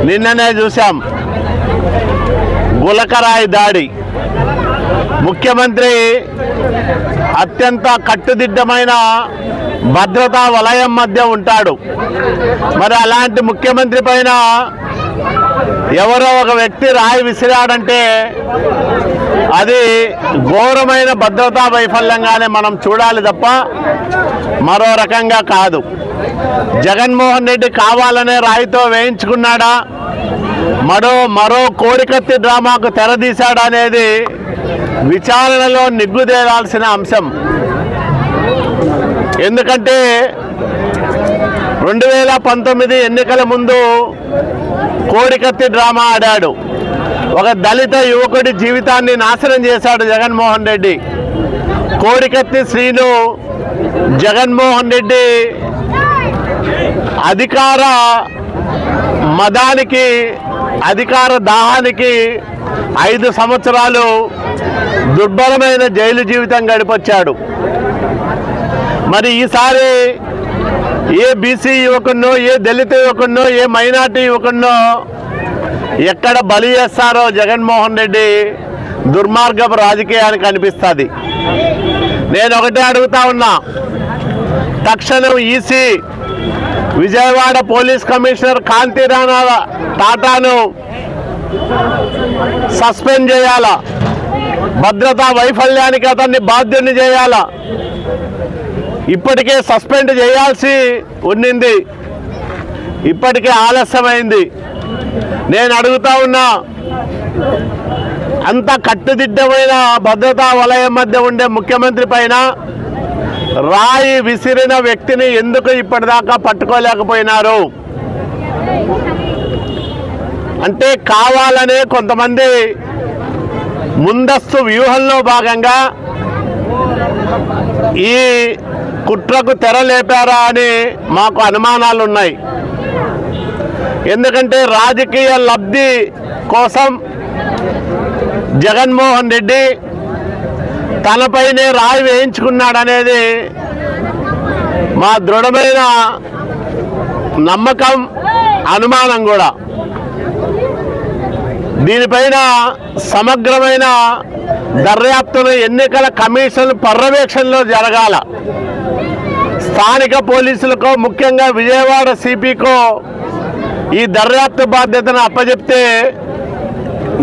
నిన్ననే చూసాం గులకరాయి దాడి. ముఖ్యమంత్రి అత్యంత కట్టుదిట్టమైన భద్రతా వలయం మధ్య ఉంటాడు. మరి అలాంటి ముఖ్యమంత్రి పైన ఎవరో ఒక వ్యక్తి రాయి విసిరాడంటే అది ఘోరమైన భద్రతా వైఫల్యంగానే మనం చూడాలి తప్ప మరో రకంగా కాదు. జగన్మోహన్ రెడ్డి కావాలనే రాయితో వేయించుకున్నాడా, మరో కోడికత్తి డ్రామాకు తెరదీశాడా అనేది విచారణలో నిగ్గుదేలాల్సిన అంశం. ఎందుకంటే 2019 ఎన్నికల ముందు కోడికత్తి డ్రామా ఆడాడు. ఒక దళిత యువకుడి జీవితాన్ని నాశనం చేశాడు జగన్మోహన్ రెడ్డి. కోడికత్తి శ్రీను జగన్మోహన్ రెడ్డి అధికార మదానికి, అధికార దాహానికి 5 సంవత్సరాలు దుర్భరమైన జైలు జీవితం గడిపొచ్చాడు. మరి ఈసారి ఏ బీసీ యువకున్నో, ఏ దళిత యువకున్నో, ఏ మైనార్టీ యువకున్నో ఎక్కడ బలి చేస్తారో జగన్మోహన్ రెడ్డి దుర్మార్గపు రాజకీయానికి అనిపిస్తుంది. నేను ఒకటే అడుగుతా ఉన్నా, తక్షణం EC Vijayawada police commissioner Kanthi Rana టాటాను సస్పెండ్ చేయాలా, భద్రతా వైఫల్యానికి అతన్ని బాధ్యుని చేయాలా. ఇప్పటికే సస్పెండ్ చేయాల్సి ఉన్నింది, ఇప్పటికే ఆలస్యమైంది. నేను అడుగుతా ఉన్నా, అంత కట్టుదిట్టమైన భద్రతా వలయం మధ్య ఉండే ముఖ్యమంత్రి పైన రాయి విసిరిన వ్యక్తిని ఎందుకు ఇప్పటిదాకా పట్టుకోలేకపోయినారు? అంటే కావాలనే కొంతమంది ముందస్తు వ్యూహంలో భాగంగా ఈ కుట్రకు తెరలేపారా అని మాకు అనుమానాలు ఉన్నాయి. ఎందుకంటే రాజకీయ లబ్ధి కోసం జగన్మోహన్ రెడ్డి తనపైనే రాయి వేయించుకున్నాడనేది మా దృఢమైన నమ్మకం, అనుమానం కూడా. దీనిపైన సమగ్రమైన దర్యాప్తును ఎన్నికల కమిషన్ పర్యవేక్షణలో జరగాల. స్థానిక పోలీసులకో, ముఖ్యంగా విజయవాడ సిపికో ఈ దర్యాప్తు బాధ్యతను అప్పచెప్తే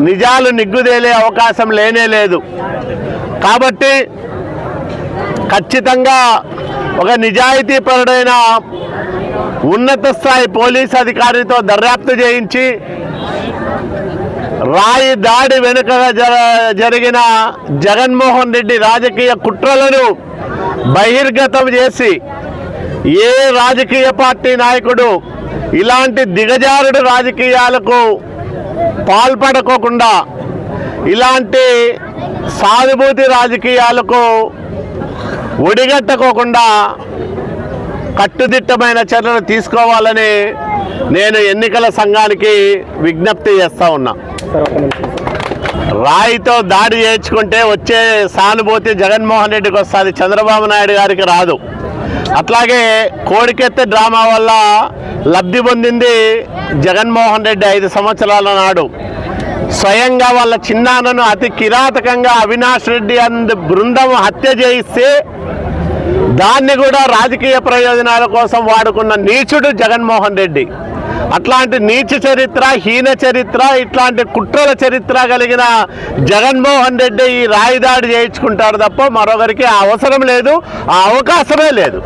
నిజాలు నిగ్గుదేలే అవకాశం లేనే లేదు. కాబట్టి ఖచ్చితంగా ఒక నిజాయితీపరుడైన ఉన్నత స్థాయి పోలీస్ అధికారితో దర్యాప్తు చేయించి రాయి దాడి వెనుక జరిగిన జగన్మోహన్ రెడ్డి రాజకీయ కుట్రలను బహిర్గతం చేసి ఏ రాజకీయ పార్టీ నాయకుడు ఇలాంటి దిగజారుడు రాజకీయాలకు పాల్పడకోకుండా, ఇలాంటి సానుభూతి రాజకీయాలకు ఒడిగట్టకోకుండా కట్టుదిట్టమైన చర్యలు తీసుకోవాలని నేను ఎన్నికల సంఘానికి విజ్ఞప్తి చేస్తూ ఉన్నా. రాయితో దాడి చేయించుకుంటే వచ్చే సానుభూతి జగన్మోహన్ రెడ్డికి వస్తుంది, చంద్రబాబు నాయుడు గారికి రాదు. అట్లాగే కోడికెత్తి డ్రామా వల్ల లబ్ధి పొందింది జగన్మోహన్ రెడ్డి 5 సంవత్సరాల నాడు. స్వయంగా వాళ్ళ చిన్నాన్నను అతి కిరాతకంగా అవినాష్ రెడ్డి అండ్ బృందం హత్య చేయిస్తే దాన్ని కూడా రాజకీయ ప్రయోజనాల కోసం వాడుకున్న నీచుడు జగన్మోహన్ రెడ్డి. అట్లాంటి నీచ చరిత్ర, హీన చరిత్ర, ఇట్లాంటి కుట్రల చరిత్ర కలిగిన జగన్మోహన్ రెడ్డి ఈ రాయిదాడి చేయించుకుంటాడు తప్ప మరొకరికి అవసరం లేదు, ఆ అవకాశమే లేదు.